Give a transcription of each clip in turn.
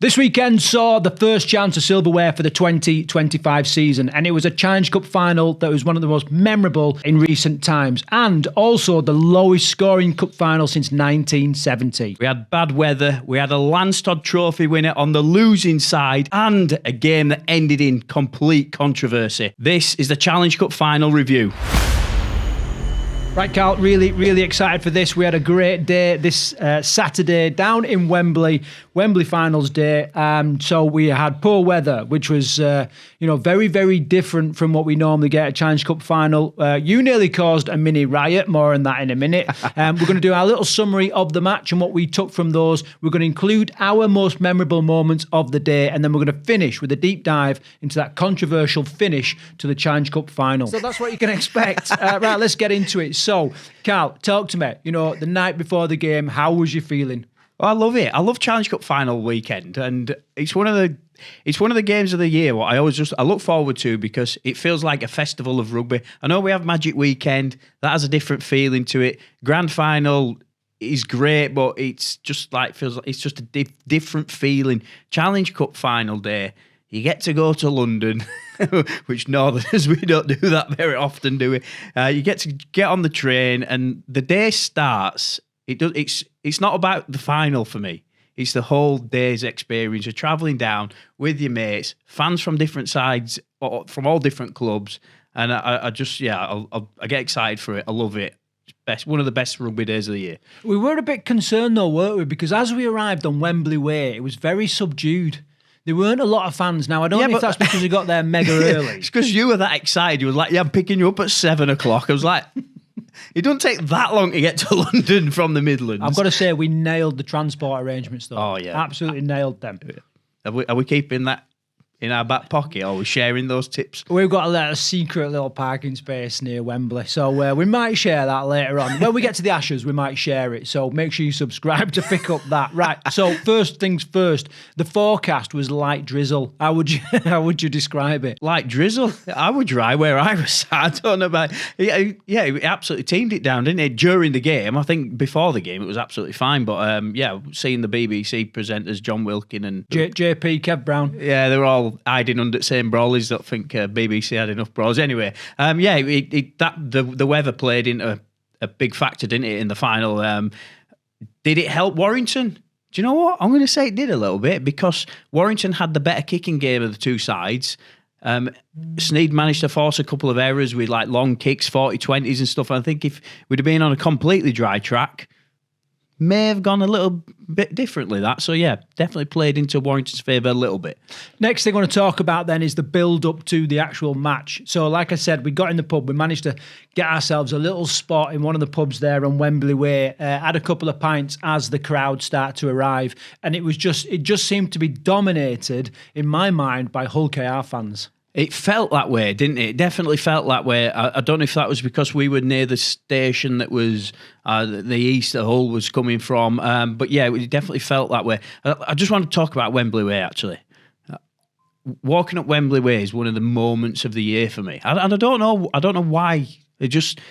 This weekend saw the first chance of silverware for the 2025 season, and it was a Challenge Cup final that was one of the most memorable in recent times, and also the lowest scoring cup final since 1970. We had bad weather, we had a Landstod Trophy winner on the losing side, and a game that ended in complete controversy. This is the Challenge Cup final review. Right, Karl, really excited for this. We had a great day this Saturday down in Wembley finals day. So we had poor weather, which was, very different from what we normally get at a Challenge Cup final. You nearly caused a mini riot, more on that in a minute. We're going to do our little summary of the match and what we took from those. We're going to include our most memorable moments of the day, and then we're going to finish with a deep dive into that controversial finish to the Challenge Cup final. So that's what you can expect. Right, let's get into it. So, Karl, talk to me. The night before the game, how was you feeling? Oh, I love it. I love Challenge Cup final weekend, and it's one of the games of the year what I look forward to because it feels like a festival of rugby. I know we have Magic Weekend, that has a different feeling to it. Grand final is great, but it's just like it's just a different feeling. Challenge Cup final day, you get to go to London, which Northerners, we don't do that very often, do we? You get to get on the train, and the day starts. It's not about the final for me. It's the whole day's experience. You're travelling down with your mates, fans from different sides, from all different clubs, and I get excited for it. I love it. It's one of the best rugby days of the year. We were a bit concerned though, weren't we? Because as we arrived on Wembley Way, it was very subdued. There weren't a lot of fans. Now, I don't know if that's because we got there mega early. It's because you were that excited. You were like, I'm picking you up at 7 o'clock. I was like, it doesn't take that long to get to London from the Midlands. I've got to say, we nailed the transport arrangements, though. Oh, yeah. Absolutely nailed them. Are we keeping that in our back pocket, or are we sharing those tips? We've got a secret little parking space near Wembley, so we might share that later on. When we get to the Ashes, we might share it, so make sure you subscribe to pick up that. Right, so first things first, the forecast was light drizzle. How would you describe it? Light drizzle? I would drive where I was. I don't know about... Yeah, it absolutely teamed it down, didn't it, during the game? I think before the game it was absolutely fine, but seeing the BBC presenters, John Wilkin and... JP, Kev Brown. Yeah, they were all hiding under the same brawlies. I don't think BBC had enough brawls. Anyway, the weather played into a big factor, didn't it, in the final? Did it help Warrington? Do you know what? I'm going to say it did a little bit because Warrington had the better kicking game of the two sides. Sneyd managed to force a couple of errors with like long kicks, 40-20s and stuff. I think if we'd have been on a completely dry track, may have gone a little bit differently, that. So, yeah, definitely played into Warrington's favour a little bit. Next thing I want to talk about then is the build-up to the actual match. So, like I said, we got in the pub. We managed to get ourselves a little spot in one of the pubs there on Wembley Way. Had a couple of pints as the crowd started to arrive. And it just seemed to be dominated, in my mind, by Hull KR fans. It felt that way, didn't it? It definitely felt that way. I don't know if that was because we were near the station that was the east that Hull was coming from. But yeah, it definitely felt that way. I just want to talk about Wembley Way, actually. Walking up Wembley Way is one of the moments of the year for me. And I don't know why. It just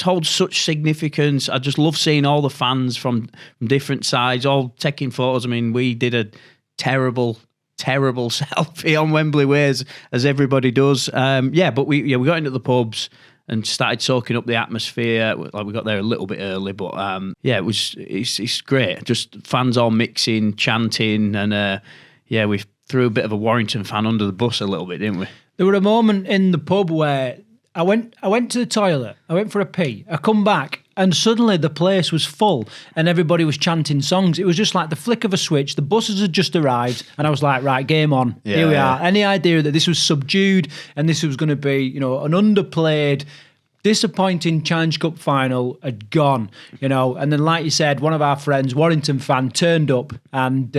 holds such significance. I just love seeing all the fans from different sides, all taking photos. I mean, we did a terrible selfie on Wembley Way as everybody does. But we got into the pubs and started soaking up the atmosphere. Like, we got there a little bit early, but it's great. Just fans all mixing, chanting, and we threw a bit of a Warrington fan under the bus a little bit, didn't we? There were a moment in the pub where I went to the toilet. I went for a pee. I come back, and suddenly the place was full and everybody was chanting songs. It was just like the flick of a switch. The buses had just arrived and I was like, right, game on. Yeah, here we are. Any idea that this was subdued and this was going to be, an underplayed, disappointing Challenge Cup final had gone, and then like you said, one of our friends, Warrington fan, turned up and,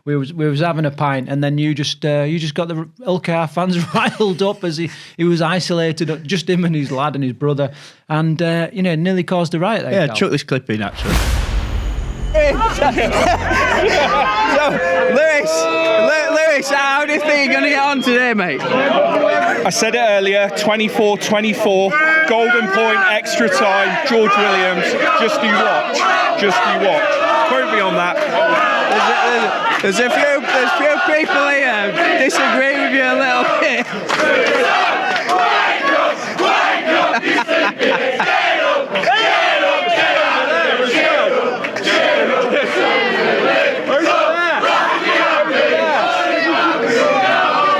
we was having a pint, and then you just got the LKR fans riled up as he was isolated, just him and his lad and his brother, and, nearly caused a riot there. Yeah, chuck this clip in, actually. Lewis, how do you think you're going to get on today, mate? I said it earlier, 24-24, golden point, extra time, George Williams, just you watch. Quote me on that. There's a there's few people here disagree with you a little bit.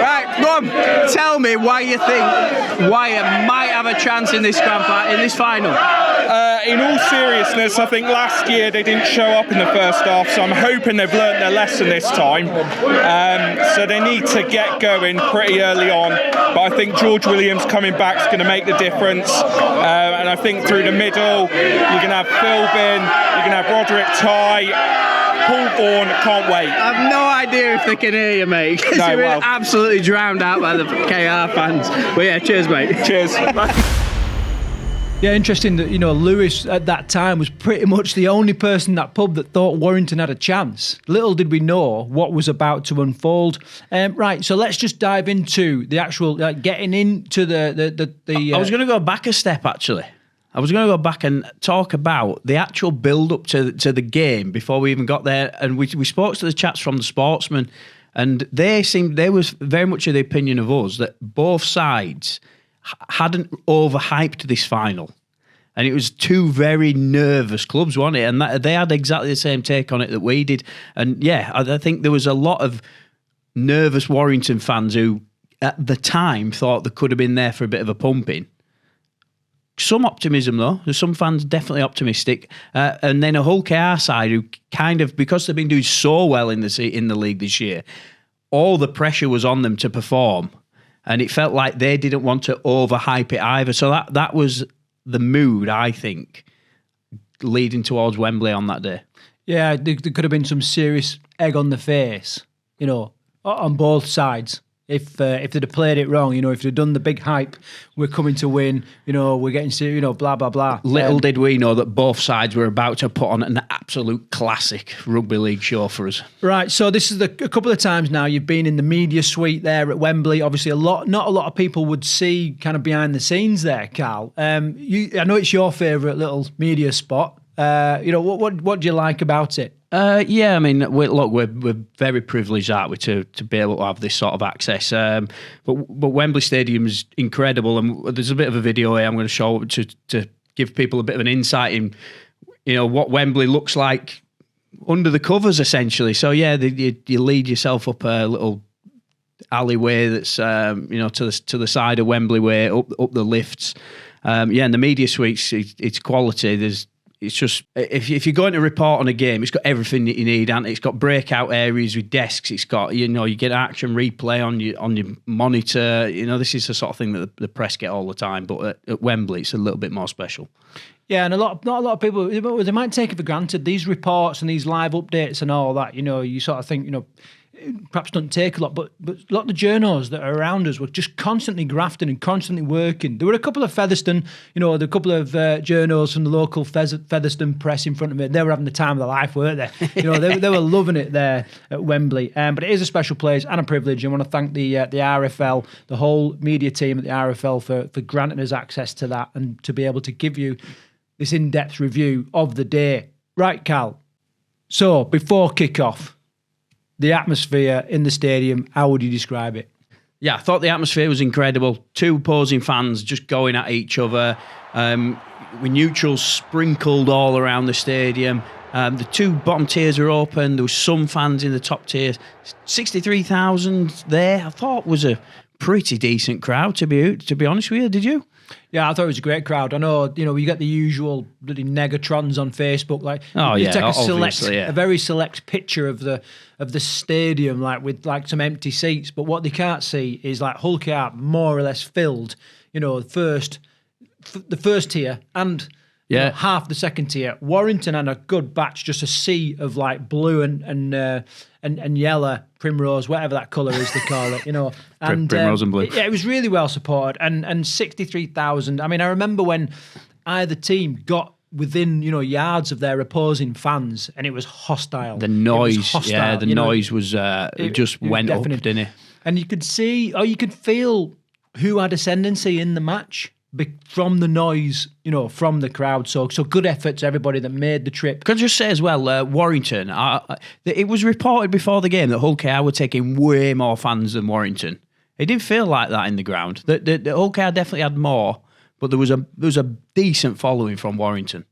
Right, Rob, tell me why you think Wyatt might have a chance in this final. In all seriousness, I think last year they didn't show up in the first half, so I'm hoping they've learnt their lesson this time. So they need to get going pretty early on. But I think George Williams coming back is going to make the difference. And I think through the middle, you're going to have Philbin, you're going to have Roderick Ty, Paul Vaughan, can't wait. I've no idea if they can hear you, mate. Because you've been absolutely drowned out by the KR fans. But yeah, cheers, mate. Cheers. Yeah, interesting that, Lewis at that time was pretty much the only person in that pub that thought Warrington had a chance. Little did we know what was about to unfold. Right, so let's just dive into the actual, getting into the I was going to go back a step, actually. I was going to go back and talk about the actual build-up to the game before we even got there. And we spoke to the chats from the Sportsman, and they was very much of the opinion of us that both sides hadn't overhyped this final. And it was two very nervous clubs, wasn't it? And they had exactly the same take on it that we did. And yeah, I think there was a lot of nervous Warrington fans who, at the time, thought they could have been there for a bit of a pumping. Some optimism, though. There's some fans definitely optimistic. And then a whole KR side who kind of, because they've been doing so well in the league this year, all the pressure was on them to perform. And it felt like they didn't want to overhype it either. So that was the mood, I think, leading towards Wembley on that day. Yeah, there could have been some serious egg on the face, on both sides. If they'd have played it wrong, if they'd done the big hype, we're coming to win, we're getting serious, blah, blah, blah. Little did we know that both sides were about to put on an absolute classic rugby league show for us. Right, so this is a couple of times now you've been in the media suite there at Wembley. Obviously, not a lot of people would see kind of behind the scenes there, Karl. I know it's your favourite little media spot. What do you like about it? Yeah, I mean, we're very privileged, aren't we, to be able to have this sort of access. But Wembley Stadium is incredible, and there's a bit of a video here I'm going to show to give people a bit of an insight in, what Wembley looks like under the covers, essentially. So yeah, you lead yourself up a little alleyway that's to the side of Wembley Way, up the lifts. And the media suites, it's quality. It's just, if you're going to report on a game, it's got everything that you need, and it's got breakout areas with desks. It's got, you get action replay on your monitor. This is the sort of thing that the press get all the time. But at Wembley, it's a little bit more special. Yeah, and not a lot of people, they might take it for granted. These reports and these live updates and all that, you sort of think, perhaps doesn't take a lot, but a lot of the journos that are around us were just constantly grafting and constantly working. There were a couple of Featherstone, a couple of journos from the local Featherstone press in front of me. They were having the time of their life, weren't they? They were loving it there at Wembley. But it is a special place and a privilege. I want to thank the RFL, the whole media team at the RFL for granting us access to that and to be able to give you this in-depth review of the day. Right, Karl. So, before kick-off, the atmosphere in the stadium, how would you describe it? Yeah, I thought the atmosphere was incredible. Two opposing fans just going at each other. With neutrals sprinkled all around the stadium. The two bottom tiers were open. There was some fans in the top tiers. 63,000 there. I thought was a pretty decent crowd, to be honest with you. Did you? Yeah, I thought it was a great crowd. I know, you get the usual bloody negatrons on Facebook. Like, you take a very select picture of the stadium, like with like some empty seats. But what they can't see is like Hull KR more or less filled. The first tier and half the second tier. Warrington had a good batch, just a sea of like blue and yellow, primrose, whatever that colour is they call it, And primrose and blue. It was really well supported, and 63,000. I mean, I remember when either team got within yards of their opposing fans, and it was hostile. The noise, noise was just went up, didn't it? And you could see, or you could feel who had ascendancy in the match. from the noise, from the crowd. So good effort to everybody that made the trip. Can I just say as well, Warrington, it was reported before the game that Hull KR were taking way more fans than Warrington. It didn't feel like that in the ground. The Hull KR definitely had more, but there was a decent following from Warrington.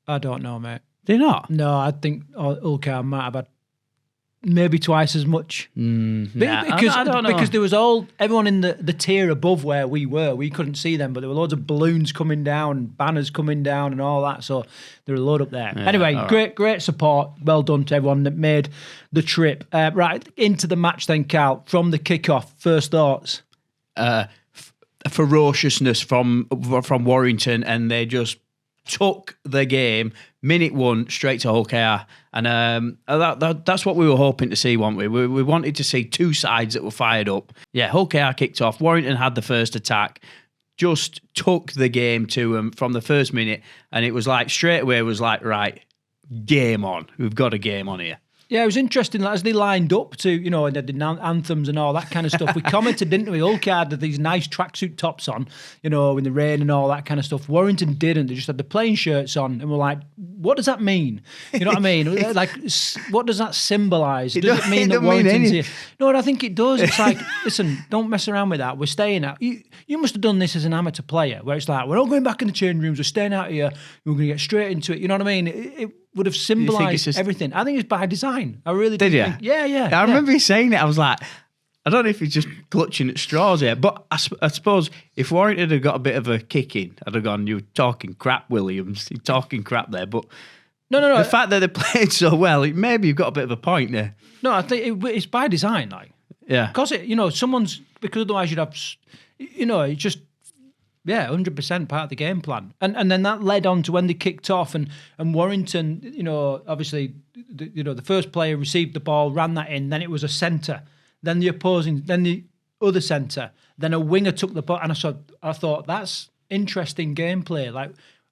I don't know, mate. Did they not? No, I think Hull KR might have had maybe twice as much. Because I don't know. Because there was everyone in the tier above where we were. We couldn't see them, but there were loads of balloons coming down, banners coming down, and all that. So there were a load up there. Yeah, anyway, great support. Well done to everyone that made the trip. Right into the match then, Karl. From the kickoff, first thoughts. Ferociousness from Warrington, and they just took the game minute one straight to Hull KR, and that's what we were hoping to see, weren't we? We wanted to see two sides that were fired up. Yeah, Hull KR kicked off. Warrington had the first attack, just took the game to them from the first minute, and it was like straight away it was like, right, game on. We've got a game on here. Yeah, it was interesting as they lined up to, and they did anthems and all that kind of stuff. We commented, didn't we? Hull KR had these nice tracksuit tops on, in the rain and all that kind of stuff. Warrington didn't. They just had the plain shirts on, and we're like, what does that mean? You know what I mean? Like, what does that symbolise? Does it mean that Warrington's here? No, I think it does. It's like, listen, don't mess around with that. We're staying out. You must have done this as an amateur player, where it's like, we're not going back in the changing rooms. We're staying out here. We're going to get straight into it. You know what I mean? It would have symbolised everything. I think it's by design. I really did. Think, yeah. I remember you saying it. I was like, I don't know if he's just clutching at straws here, but I suppose if Warrington had got a bit of a kick in, I'd have gone, you're talking crap, Williams. You're talking crap there. But no. The fact that they played so well, maybe you've got a bit of a point there. No, I think it's by design, like. Yeah. Because because otherwise you'd have, it's just. Yeah, 100% part of the game plan. And then that led on to when they kicked off and Warrington, obviously, the first player received the ball, ran that in, then it was a centre, then the other centre, then a winger took the ball, and I thought that's interesting gameplay.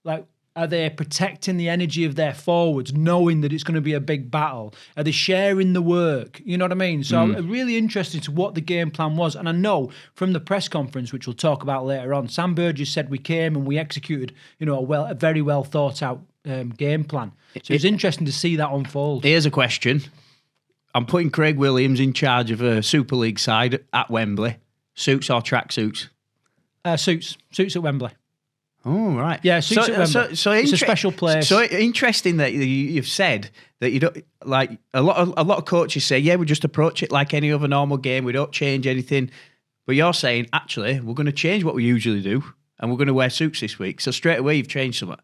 Like are they protecting the energy of their forwards, knowing that it's going to be a big battle? Are they sharing the work? You know what I mean? So I'm really interested to what the game plan was. And I know from the press conference, which we'll talk about later on, Sam Burgess said we came and we executed, a very well thought out game plan. So it's interesting to see that unfold. Here's a question. I'm putting Craig Williams in charge of a Super League side at Wembley. Suits or track suits? Suits at Wembley. Oh, right. Yeah, so it's a special place. So interesting that you've said that you don't, like, a lot of coaches say, yeah, we just approach it like any other normal game. We don't change anything. But you're saying, actually, we're going to change what we usually do and we're going to wear suits this week. So straight away, you've changed something.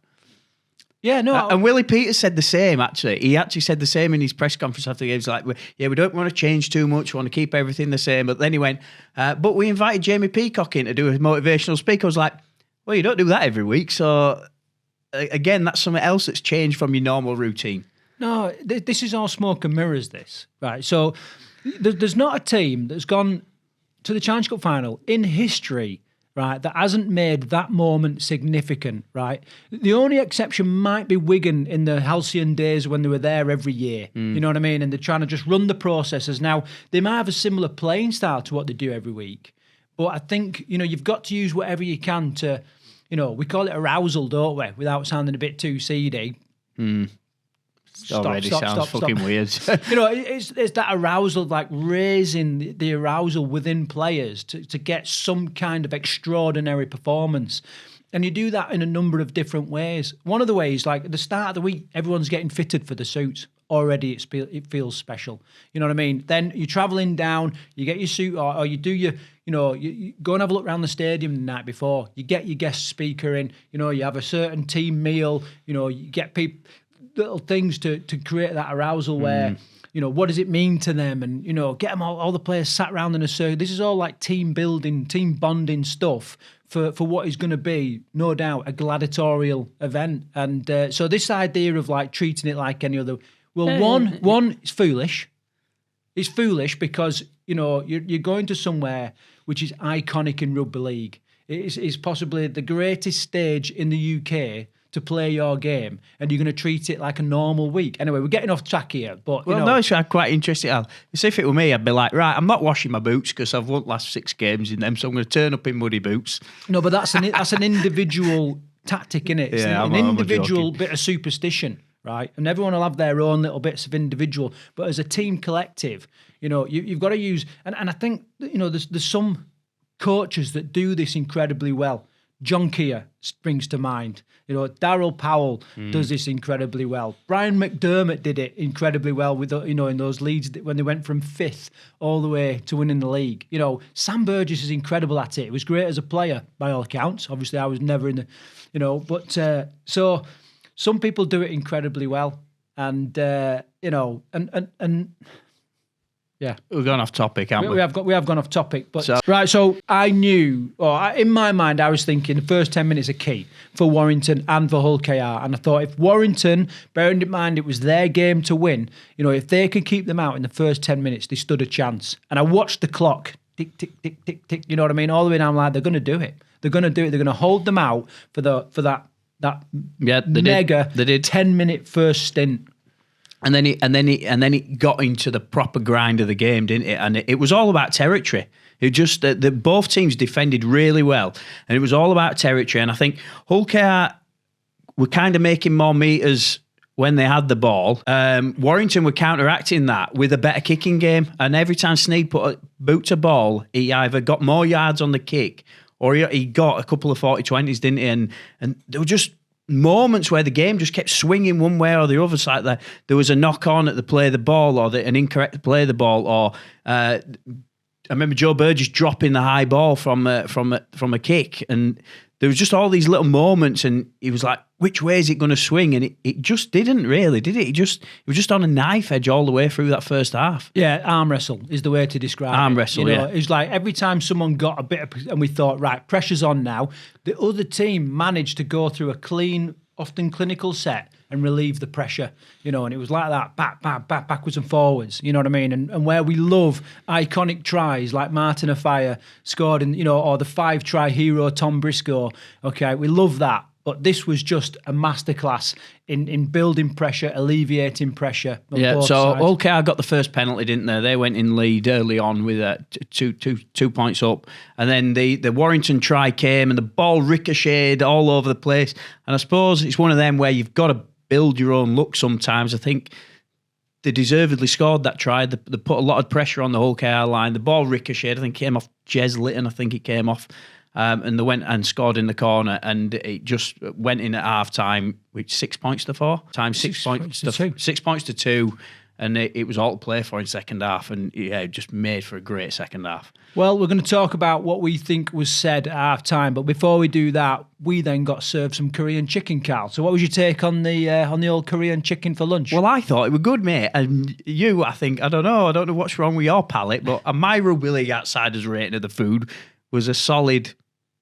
Yeah, no. And Willie Peters said the same, actually. He actually said the same in his press conference after the game. He was like, we don't want to change too much. We want to keep everything the same. But then he went, but we invited Jamie Peacock in to do a motivational speak. I was like, well, you don't do that every week. So, again, that's something else that's changed from your normal routine. No, this is all smoke and mirrors, this. Right, so there's not a team that's gone to the Challenge Cup final in history, right, that hasn't made that moment significant, right? The only exception might be Wigan in the halcyon days when they were there every year. You know what I mean? And they're trying to just run the processes. Now, they might have a similar playing style to what they do every week. But I think, you've got to use whatever you can to, we call it arousal, don't we? Without sounding a bit too seedy. Stop, sounds fucking weird. It's that arousal, like raising the arousal within players to get some kind of extraordinary performance. And you do that in a number of different ways. One of the ways, like at the start of the week, everyone's getting fitted for the suits. Already it feels special. You know what I mean? Then you're travelling down, you get your suit or you do your, you go and have a look around the stadium the night before. You get your guest speaker in, you have a certain team meal, you get people, little things to create that arousal where, what does it mean to them? And, get them all the players sat around in a circle. This is all like team building, team bonding stuff for what is going to be, no doubt, a gladiatorial event. And so this idea of like treating it like any other... Well, one, it's foolish. It's foolish because, you're going to somewhere which is iconic in rugby league. It's possibly the greatest stage in the UK to play your game, and you're going to treat it like a normal week. Anyway, we're getting off track here, but Well, no, it's quite interesting. If it were me, I'd be like, right, I'm not washing my boots because I've won last 6 games in them, so I'm going to turn up in muddy boots. No, but that's an individual tactic, innit? It's Yeah, an I'm individual joking. bit of superstition, right? And everyone will have their own little bits of individual, but as a team collective, you've got to use, and I think, there's some coaches that do this incredibly well. John Keir springs to mind. Darryl Powell does this incredibly well. Brian McDermott did it incredibly well with, in those leads when they went from 5th all the way to winning the league. Sam Burgess is incredible at it. He was great as a player by all accounts. Obviously, I was never in the, but so some people do it incredibly well, and yeah, We're going off topic, haven't we? We have gone off topic, but right. So I knew, in my mind, I was thinking the first 10 minutes are key for Warrington and for Hull KR, and I thought if Warrington, bearing in mind it was their game to win, if they could keep them out in the first 10 minutes, they stood a chance. And I watched the clock tick, tick, tick, tick, tick. You know what I mean? All the way down. I'm like, they're going to do it. They're going to do it. They're going to hold them out for that mega 10-minute first stint. And then it got into the proper grind of the game, didn't it? And it was all about territory. It just both teams defended really well, and it was all about territory. And I think Hull KR were kind of making more meters when they had the ball. Warrington were counteracting that with a better kicking game. And every time Sneyd put a boot to ball, he either got more yards on the kick or he got a couple of 40-20s, didn't he? And there were just moments where the game just kept swinging one way or the other. It's like there was a knock on at the play of the ball, or an incorrect play of the ball, or I remember Joe Burgess dropping the high ball from a kick, and there was just all these little moments, and he was like, which way is it going to swing? And it just didn't really, did it? It was just on a knife edge all the way through that first half. Yeah, arm wrestle is the way to describe it. Arm wrestle, yeah. It's like every time someone got a bit of, and we thought, right, pressure's on now, the other team managed to go through a clean, often clinical set and relieve the pressure, and it was like that, backwards and forwards, you know what I mean? And where we love iconic tries like Martin Afire scored in, or the 5-try hero Tom Briscoe, okay, we love that. But this was just a masterclass in building pressure, alleviating pressure. Yeah, so Hull KR got the first penalty, didn't they? They went in lead early on with 2 points up. And then the Warrington try came and the ball ricocheted all over the place. And I suppose it's one of them where you've got to build your own luck sometimes. I think they deservedly scored that try. They put a lot of pressure on the Hull KR line. The ball ricocheted. I think it came off Jez Litton. I think it came off. And they went and scored in the corner, and it just went in at half time, which 6 points to 4 times 6 points to 2. 6 points to 2, and it was all to play for in second half, and yeah, it just made for a great second half. Well, we're going to talk about what we think was said at half time, but before we do that, we then got served some Korean chicken, Karl. So, what was your take on the old Korean chicken for lunch? Well, I thought it was good, mate, and you, I think, I don't know what's wrong with your palate, but my Rugby League Outsiders rating of the food was a solid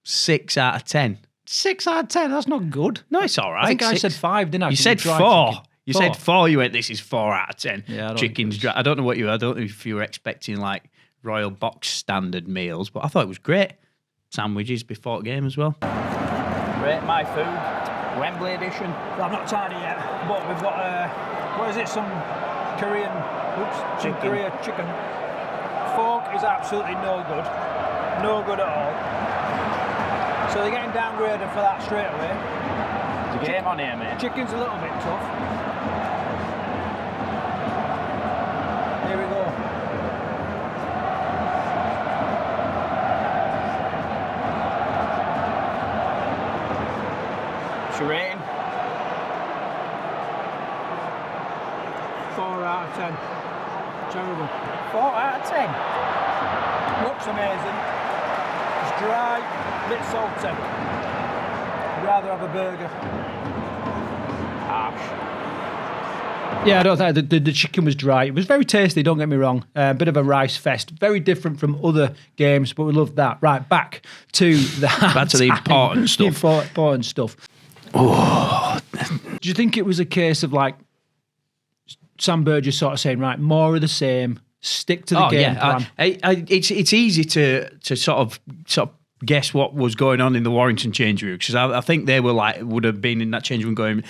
6 out of 10. 6 out of 10? That's not good. No, it's all right. I think I said 5, didn't I? You said 4. You said 4. You went, this is 4 out of 10. Yeah, Chicken's dry. I don't know if you were expecting like Royal Box standard meals, but I thought it was great. Sandwiches before the game as well. Rate my food. Wembley edition. I'm not tidy yet, but we've got, what is it, some Korean, Korean chicken. Fork is absolutely no good. No good at all. So they're getting downgraded for that straight away. There's a game on here, mate. Chicken's a little bit tough. Here we go. What's your rating? 4 out of 10. Terrible. 4 out of 10. Looks amazing. It's dry, a bit salty. I'd rather have a burger. Harsh. Yeah, I don't think the chicken was dry. It was very tasty, don't get me wrong. A bit of a rice fest. Very different from other games, but we loved that. Right, back to the important stuff. Important stuff. Oh. Do you think it was a case of like Sam Burgess sort of saying, right, more of the same, stick to the game plan? It's easy to sort of guess what was going on in the Warrington change room, because I think they would have been in that change room going,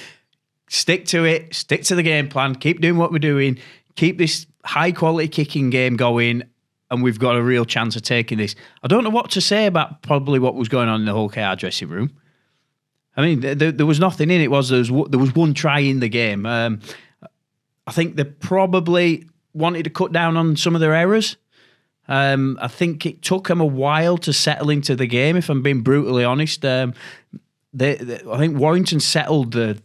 stick to it, stick to the game plan, keep doing what we're doing, keep this high quality kicking game going, and we've got a real chance of taking this. I don't know what to say about probably what was going on in the whole KR dressing room. I mean, there was nothing in it. There was one try in the game. I think they probably wanted to cut down on some of their errors. I think it took them a while to settle into the game, if I'm being brutally honest. I think Warrington settled the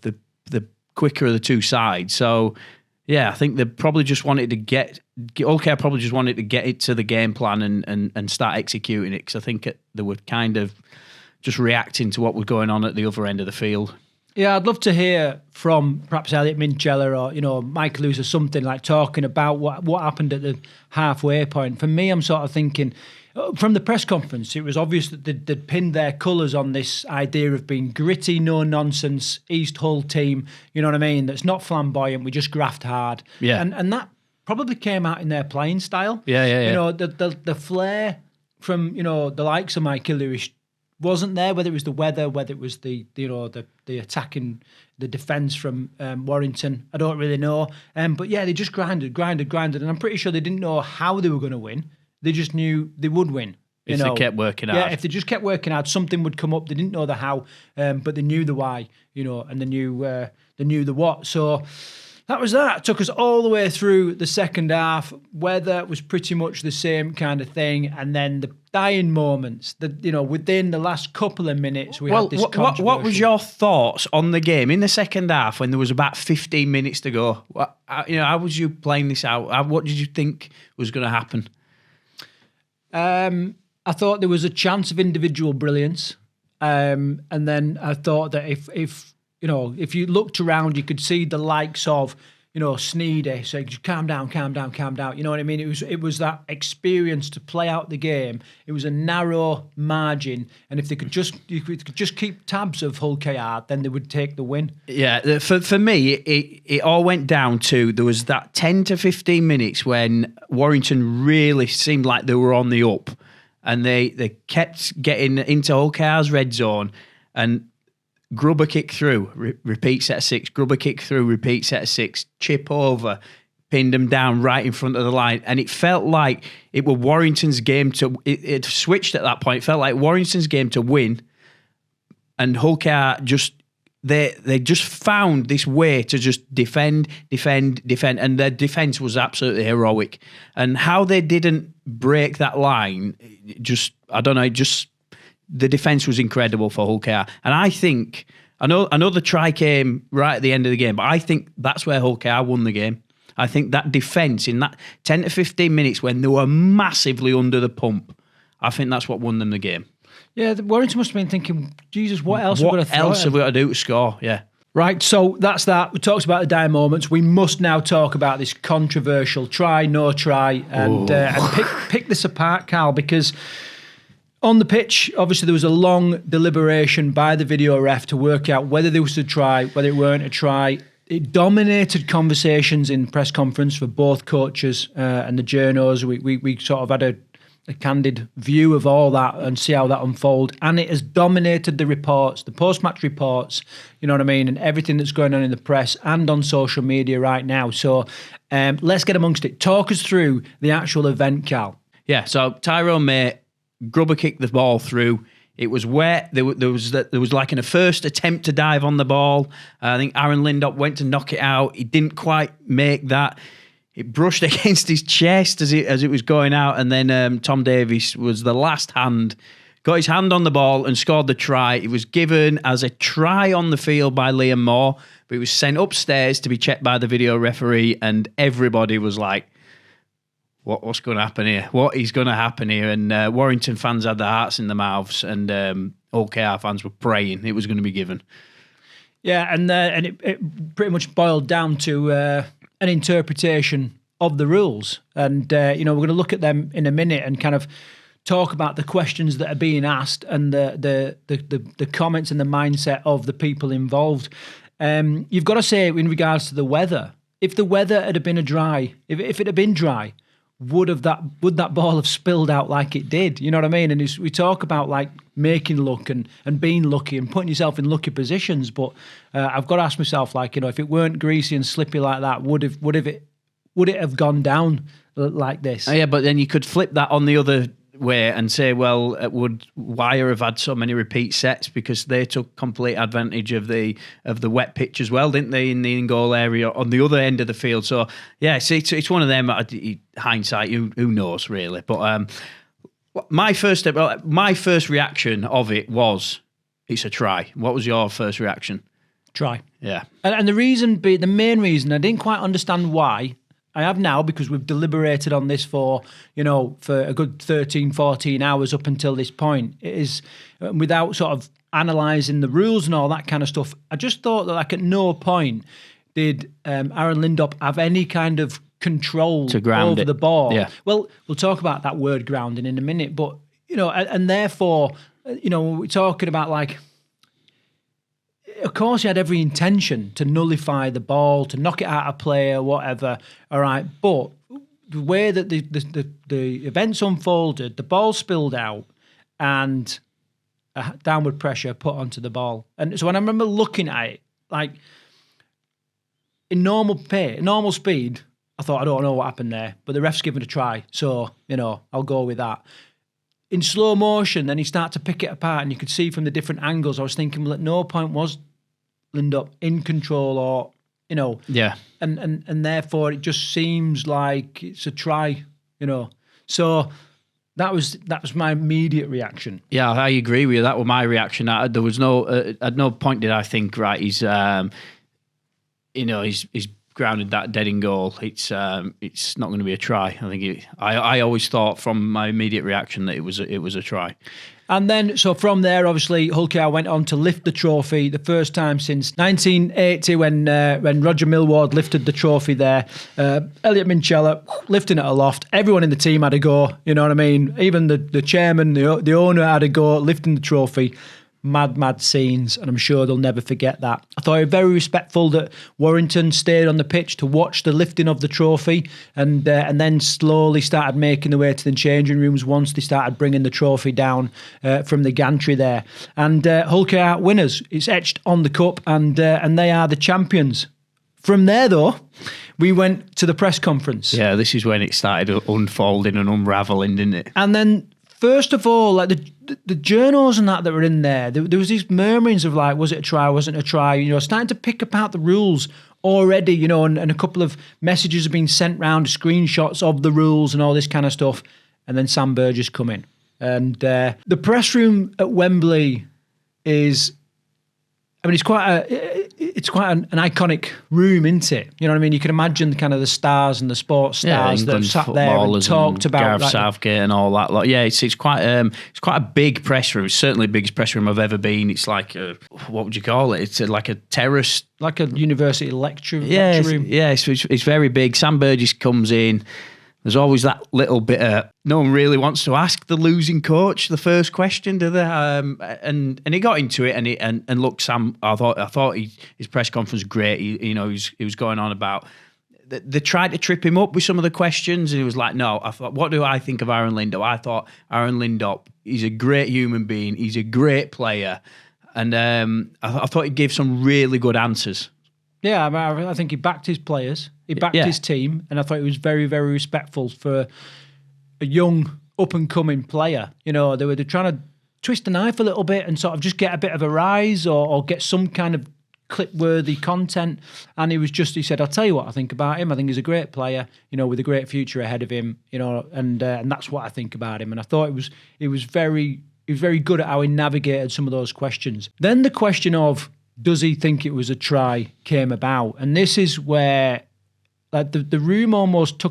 quicker of the two sides. So, yeah, I think they probably just wanted to probably just wanted to get it to the game plan and start executing it, because I think they were kind of just reacting to what was going on at the other end of the field. Yeah, I'd love to hear from perhaps Elliot Minchella or, Michael Lewis or something, like talking about what happened at the halfway point. For me, I'm sort of thinking, from the press conference, it was obvious that they'd pinned their colours on this idea of being gritty, no-nonsense, East Hull team, you know what I mean, that's not flamboyant, we just graft hard. Yeah. And that probably came out in their playing style. Yeah. The flair from, the likes of Michael Lewis wasn't there, whether it was the weather, whether it was the attacking, the defence from Warrington. I don't really know. But yeah, they just grinded. And I'm pretty sure they didn't know how they were going to win. They just knew they would win. If they kept working hard. Yeah, if they just kept working hard, something would come up. They didn't know the how, but they knew the why, and they knew the what. So that was that. It took us all the way through the second half. Weather was pretty much the same kind of thing. And then the dying moments, within the last couple of minutes, we had this controversy. What was your thoughts on the game in the second half when there was about 15 minutes to go? How was you playing this out? What did you think was going to happen? I thought there was a chance of individual brilliance. And then I thought that if you looked around, you could see the likes of, Sneyd saying, calm down. You know what I mean? It was that experience to play out the game. It was a narrow margin. And if you could just keep tabs of Hull KR, then they would take the win. Yeah, for me, it all went down to, there was that 10 to 15 minutes when Warrington really seemed like they were on the up. And they kept getting into Hull KR's red zone, and Grubber kick through, repeat set of 6. Grubber kick through, repeat set of 6. Chip over, pinned them down right in front of the line. And it felt like it was Warrington's game to... It switched at that point. It felt like Warrington's game to win. And Hull KR just... They just found this way to just defend. And their defence was absolutely heroic. And how they didn't break that line, the defence was incredible for Hull KR. And I think, I know the try came right at the end of the game, but I think that's where Hull KR won the game. I think that defence in that 10 to 15 minutes when they were massively under the pump, I think that's what won them the game. Yeah, Warrington must have been thinking, Jesus, what else have we got to do to score? Yeah. Right, so that's that. We talked about the dire moments. We must now talk about this controversial try, no try, and pick this apart, Karl, because on the pitch, obviously there was a long deliberation by the video ref to work out whether there was a try, whether it weren't a try. It dominated conversations in press conference for both coaches and the journos. We sort of had a candid view of all that and see how that unfold. And it has dominated the reports, the post-match reports, you know what I mean, and everything that's going on in the press and on social media right now. So let's get amongst it. Talk us through the actual event, Karl. Yeah, so Tyrone May, Grubber kicked the ball through. It was wet. There was like a first attempt to dive on the ball. I think Aaron Lindop went to knock it out. He didn't quite make that. It brushed against his chest as it was going out, and then Tom Davies was the last hand, got his hand on the ball and scored the try. It was given as a try on the field by Liam Moore, but it was sent upstairs to be checked by the video referee, and everybody was like, what's going to happen here? What is going to happen here? And Warrington fans had their hearts in their mouths, and OKR fans were praying it was going to be given. Yeah, and it pretty much boiled down to an interpretation of the rules. And, we're going to look at them in a minute and kind of talk about the questions that are being asked and the comments and the mindset of the people involved. You've got to say, in regards to the weather, if the weather had been if it had been dry, would that ball have spilled out like it did? You know what I mean? And we talk about like making luck and being lucky and putting yourself in lucky positions, but I've got to ask myself, like, you know, if it weren't greasy and slippy like that, would it have gone down like this? Oh, yeah, but then you could flip that on the other way and say, well, would Wire have had so many repeat sets because they took complete advantage of the wet pitch as well, didn't they, in the in-goal area on the other end of the field? So yeah, it's one of them. Hindsight, who knows really? But my first reaction of it was, it's a try. What was your first reaction? Try. Yeah, and the main reason I didn't quite understand why. I have now, because we've deliberated on this for a good 13, 14 hours up until this point. It is without sort of analysing the rules and all that kind of stuff. I just thought that, like, at no point did Aaron Lindop have any kind of control over the ball. Yeah. Well, we'll talk about that word grounding in a minute, but, you know, and therefore, you know, we're talking about, like, of course, he had every intention to nullify the ball, to knock it out of play or whatever. All right, but the way that the events unfolded, the ball spilled out, and a downward pressure put onto the ball. And so when I remember looking at it, like in normal speed, I thought, I don't know what happened there, but the ref's given it a try, so you know I'll go with that. In slow motion, then you start to pick it apart, and you could see from the different angles. I was thinking, well, at no point was Lindop in control, or you know, yeah, and therefore it just seems like it's a try, you know. So that was my immediate reaction. Yeah, I agree with you. That was my reaction. There was at no point did I think, right, he's grounded that dead in goal. It's not going to be a try. I think I always thought from my immediate reaction that it was a try. And then, so from there, obviously, Hull KR went on to lift the trophy, the first time since 1980 when Roger Millward lifted the trophy there. Elliot Minchella lifting it aloft. Everyone in the team had a go, you know what I mean? Even the chairman, the owner had a go lifting the trophy. Mad scenes, and I'm sure they'll never forget that. I thought it was very respectful that Warrington stayed on the pitch to watch the lifting of the trophy, and then slowly started making their way to the changing rooms once they started bringing the trophy down from the gantry there. And Hull KR winners. It's etched on the cup, and they are the champions. From there, though, we went to the press conference. Yeah, this is when it started unfolding and unravelling, didn't it? And then, first of all, like the journals and that were in there was these murmurings of like, was it a try, wasn't it a try? You know, starting to pick apart the rules already, you know, and a couple of messages have been sent round, screenshots of the rules and all this kind of stuff. And then Sam Burgess come in. And the press room at Wembley is, I mean, it's quite an iconic room, isn't it? You know what I mean? You can imagine kind of the stars and the sports stars that have sat there and talked about Gareth like, Southgate and all that. Like, yeah, it's quite a big press room. It's certainly the biggest press room I've ever been. It's like what would you call it? It's like a terrace, like a university lecture room. Yeah, it's very big. Sam Burgess comes in. There's always that little bit of, no one really wants to ask the losing coach the first question, do they? And he got into it, and look, Sam, I thought his press conference was great. He was going on about, they tried to trip him up with some of the questions, and he was like, no, I thought, what do I think of Aaron Lindop? I thought Aaron Lindop, he's a great human being, he's a great player, and I thought he gave some really good answers. Yeah, I think he backed his players, he backed his team, and I thought he was very, very respectful for a young, up-and-coming player. You know, they're trying to twist the knife a little bit and sort of just get a bit of a rise or get some kind of clip-worthy content. And he said, I'll tell you what I think about him. I think he's a great player, you know, with a great future ahead of him, you know, and that's what I think about him. And I thought he was very good at how he navigated some of those questions. Then the question of, does he think it was a try, came about. And this is where like the room almost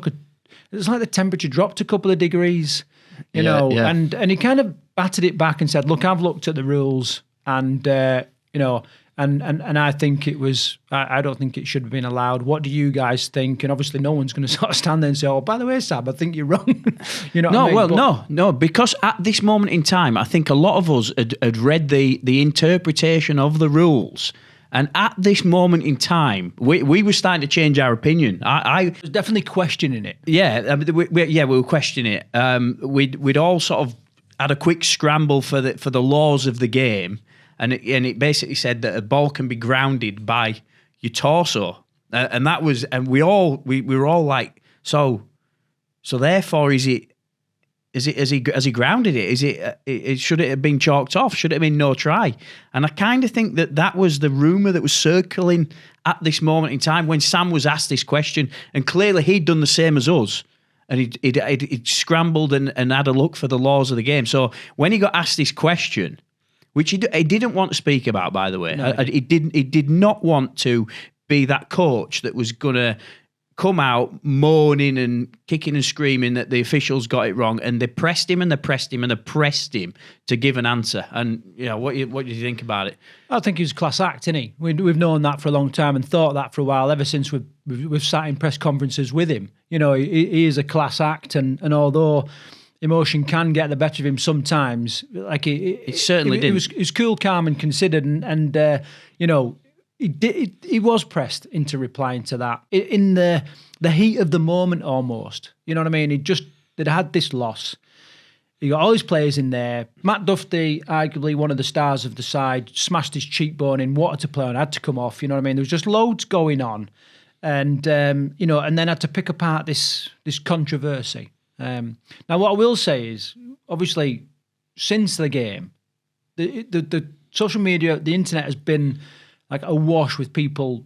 it's like the temperature dropped a couple of degrees, you know, and he kind of batted it back and said, look, I've looked at the rules and, you know, and I think it was, I don't think it should have been allowed. What do you guys think? And obviously no one's going to sort of stand there and say, oh, by the way, Sam, I think you're wrong. You know what I mean? No, because at this moment in time, I think a lot of us had read the interpretation of the rules And at this moment in time, we were starting to change our opinion. I was definitely questioning it. Yeah, I mean, we were questioning it. We'd all sort of had a quick scramble for the laws of the game, and it basically said that a ball can be grounded by your torso, and that was, and we were all like, so therefore, has he grounded it? Should it have been chalked off? Should it have been no try? And I kind of think that was the rumour that was circling at this moment in time when Sam was asked this question, and clearly he'd done the same as us. And he'd scrambled and had a look for the laws of the game. So when he got asked this question, which he didn't want to speak about, by the way, no. He did not want to be that coach that was going to come out moaning and kicking and screaming that the officials got it wrong, and they pressed him and they pressed him and they pressed him to give an answer. And what do you think about it? I think he was a class act, isn't he? We've known that for a long time and thought that for a while, ever since we've sat in press conferences with him. He is a class act, and although emotion can get the better of him sometimes, like it certainly did. He was cool, calm, and considered, and he was pressed into replying to that in the heat of the moment, almost. You know what I mean? They'd had this loss. You got all his players in there. Matt Duffy, arguably one of the stars of the side, smashed his cheekbone in, wanted to play on, had to come off. You know what I mean? There was just loads going on, and and then had to pick apart this controversy. Now, what I will say is, obviously, since the game, the social media, the internet has been like awash with people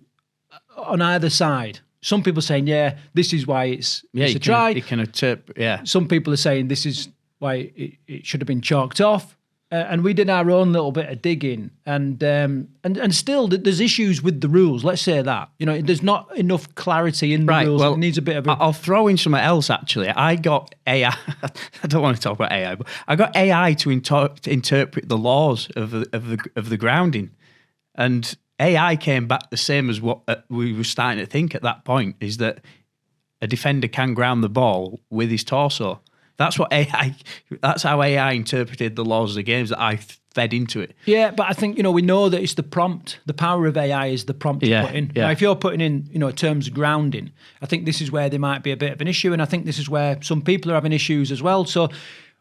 on either side. Some people saying, "Yeah, this is why it's a try." You can interpret. Yeah. Some people are saying this is why it should have been chalked off. And we did our own little bit of digging, and still there's issues with the rules. Let's say that there's not enough clarity in the rules. Well, it needs a bit of. I'll throw in something else. Actually, I got AI. I don't want to talk about AI, but I got AI to interpret the laws of the grounding, and AI came back the same as what we were starting to think at that point: is that a defender can ground the ball with his torso. That's how AI interpreted the laws of the games that I fed into it. Yeah, but I think, we know that it's the prompt. The power of AI is the prompt you put in. Yeah. Now, if you're putting in, terms of grounding, I think this is where there might be a bit of an issue, and I think this is where some people are having issues as well. So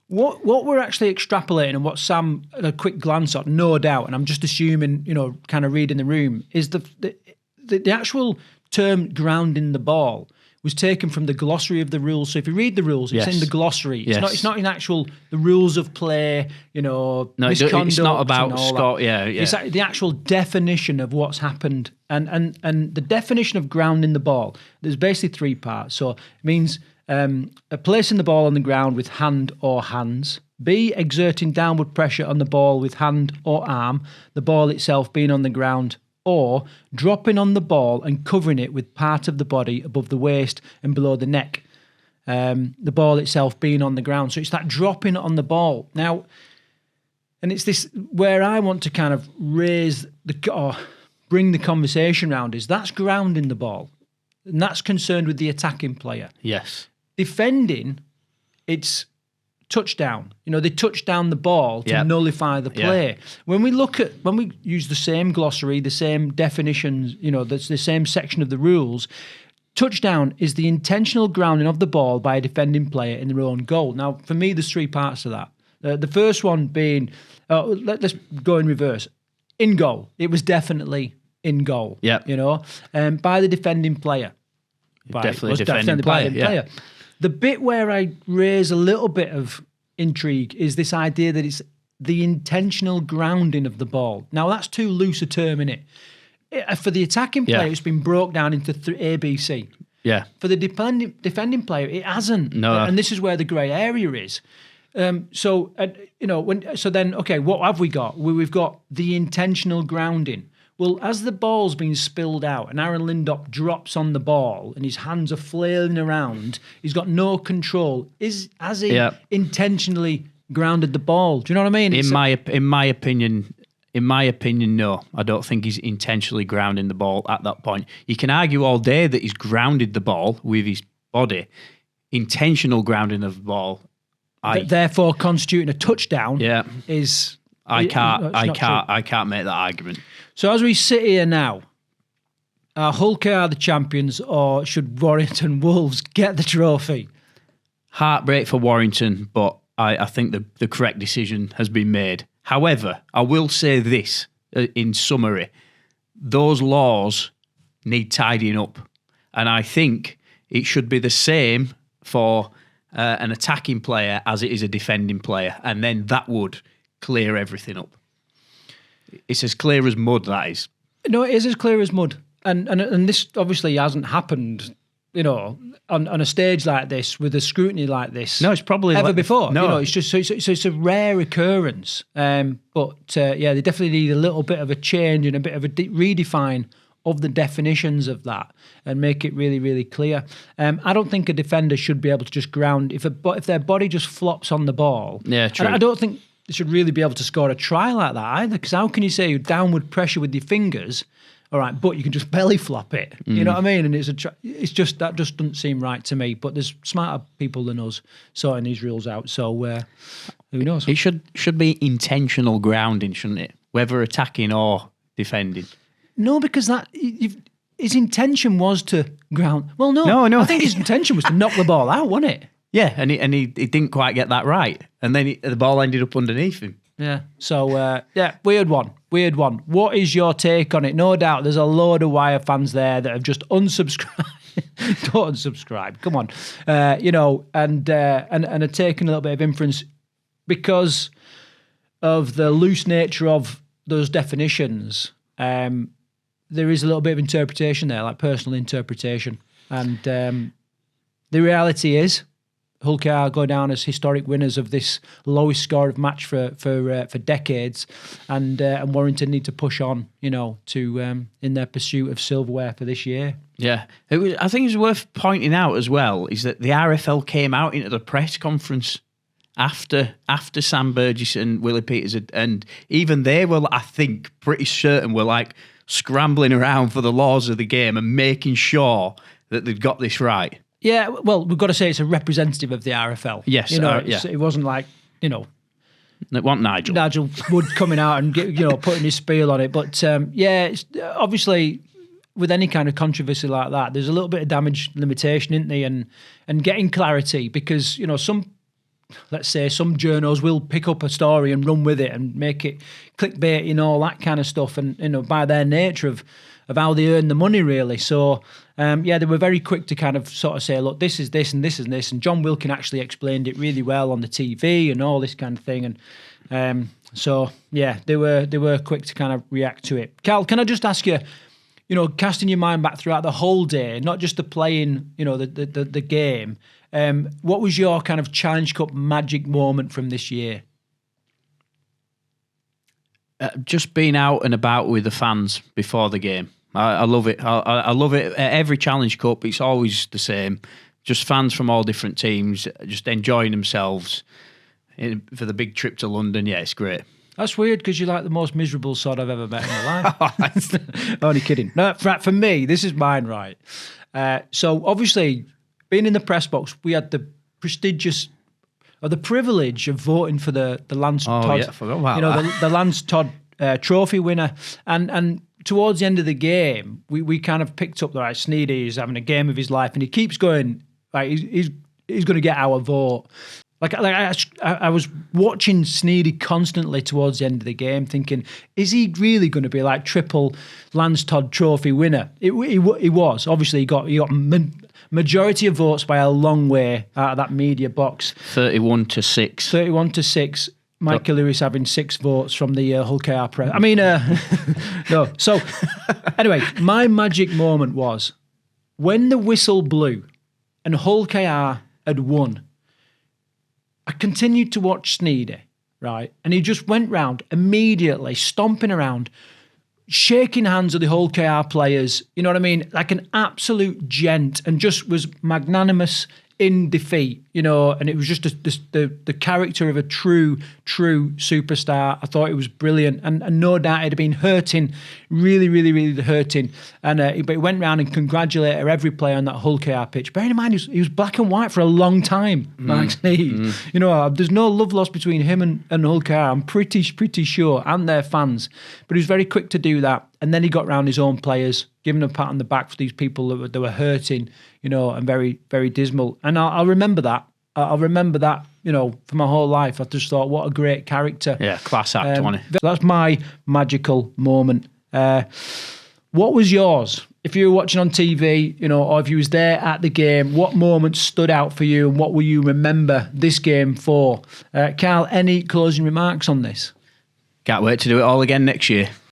what we're actually extrapolating, and what Sam had a quick glance at, no doubt, and I'm just assuming, kind of reading the room, is the actual term grounding the ball was taken from the glossary of the rules. So if you read the rules, it's in the glossary. It's not in the rules of play, misconduct. It's not about Scott. Yeah. It's the actual definition of what's happened. And the definition of grounding the ball, there's basically three parts. So it means placing the ball on the ground with hand or hands. B, exerting downward pressure on the ball with hand or arm, the ball itself being on the ground, or dropping on the ball and covering it with part of the body above the waist and below the neck, the ball itself being on the ground. So it's that dropping on the ball. Now, and it's this where I want to kind of bring the conversation around, is that's grounding the ball, and that's concerned with the attacking player. Yes. Defending, it's touchdown. They touch down the ball to nullify the play. When we use the same glossary, the same definitions, that's the same section of the rules, touchdown is the intentional grounding of the ball by a defending player in their own goal. Now, for me, there's three parts to that. The first one being, let's go in reverse. In goal. It was definitely in goal. Yeah. By the defending player. Definitely defending player. The bit where I raise a little bit of intrigue is this idea that it's the intentional grounding of the ball. Now, that's too loose a term, innit? For the attacking player, it's been broke down into A, B, C. Yeah. For the defending player, it hasn't. No. And this is where the grey area is. So what have we got? We've got the intentional grounding. Well, as the ball's been spilled out and Aaron Lindop drops on the ball and his hands are flailing around, he's got no control. Has he intentionally grounded the ball? Do you know what I mean? In my opinion, no. I don't think he's intentionally grounding the ball at that point. You can argue all day that he's grounded the ball with his body. Intentional grounding of the ball, therefore constituting a touchdown, is I can't make that argument. So as we sit here now, are Hull KR the champions, or should Warrington Wolves get the trophy? Heartbreak for Warrington, but I think the correct decision has been made. However, I will say this in summary. Those laws need tidying up. And I think it should be the same for an attacking player as it is a defending player. And then that would clear everything up. It's as clear as mud, that is. No, it is as clear as mud. And this obviously hasn't happened, on a stage like this with a scrutiny like this. No, it's probably ever before. No, it's just so it's a rare occurrence. But they definitely need a little bit of a change and a bit of a redefine of the definitions of that and make it really, really clear. I don't think a defender should be able to just ground if their body just flops on the ball. Yeah, true. I don't think they should really be able to score a try like that either. Because how can you say downward pressure with your fingers? All right, but you can just belly flop it. You know what I mean? And it's just that just doesn't seem right to me. But there's smarter people than us sorting these rules out. So who knows? It should be intentional grounding, shouldn't it? Whether attacking or defending. No, because his intention was to ground. Well, no. I think his intention was to knock the ball out, wasn't it? Yeah, and he didn't quite get that right, and then the ball ended up underneath him. Yeah. So, weird one. What is your take on it? No doubt there's a load of Wire fans there that have just unsubscribed. Don't unsubscribe. Come on. And are taking a little bit of inference because of the loose nature of those definitions. There is a little bit of interpretation there, like personal interpretation. And the reality is, Hull KR go down as historic winners of this lowest score of match for decades, and Warrington need to push on, to in their pursuit of silverware for this year. Yeah, I think it's worth pointing out as well is that the RFL came out into the press conference after Sam Burgess and Willie Peters, and even they were, I think, pretty certain were like scrambling around for the laws of the game and making sure that they'd got this right. Yeah, well, we've got to say it's a representative of the RFL. Yes, it wasn't like, it wasn't Nigel. Nigel Wood coming out and, putting his spiel on it. But, it's, obviously, with any kind of controversy like that, there's a little bit of damage limitation, isn't there? And getting clarity because, some journos will pick up a story and run with it and make it clickbait and all that kind of stuff. And, by their nature of how they earn the money, really. So, they were very quick to kind of sort of say, look, this is this and this and this. And John Wilkin actually explained it really well on the TV and all this kind of thing. And they were quick to kind of react to it. Karl, can I just ask you, casting your mind back throughout the whole day, not just the playing, the game, what was your kind of Challenge Cup magic moment from this year? Just being out and about with the fans before the game. I love it. I love it. At every Challenge Cup, it's always the same. Just fans from all different teams, just enjoying themselves for the big trip to London. Yeah, it's great. That's weird because you're like the most miserable sod I've ever met in my life. Only kidding. No, for me, this is mine, right? So obviously, being in the press box, we had the prestigious or the privilege of voting for the Lance Todd. Yeah, I forgot about that. The Lance Todd trophy winner, and towards the end of the game, we kind of picked up that Sneyd is having a game of his life, and he keeps going. Like he's going to get our vote. Like I was watching Sneyd constantly towards the end of the game, thinking, is he really going to be like triple Lance Todd trophy winner? He was. Obviously, he got majority of votes by a long way out of that media box. 31-6. 31-6. Michael Lewis having 6 votes from the Hull KR press. I mean, no. So, anyway, my magic moment was when the whistle blew and Hull KR had won. I continued to watch Sneyd, right? And he just went round immediately, stomping around, shaking hands with the Hull KR players, you know what I mean? Like an absolute gent, and just was magnanimous in defeat, you know, and it was just the character of a true superstar. I thought it was brilliant, and no doubt it'd have been hurting, really hurting. And but he went round and congratulated every player on that Hull KR pitch. Bearing in mind, he was black and white for a long time, Marc Sneyd. You know, there's no love lost between him and Hull KR. I'm pretty sure, and their fans. But he was very quick to do that. And then he got round his own players, giving them a pat on the back for these people that were hurting, you know, and very, very dismal. And I'll remember that. I'll remember that, you know, for my whole life. I just thought, what a great character. Yeah, class act, wasn't it? That's my magical moment. What was yours? If you were watching on TV, you know, or if you was there at the game, what moments stood out for you and what will you remember this game for? Karl, any closing remarks on this? Can't wait to do it all again next year.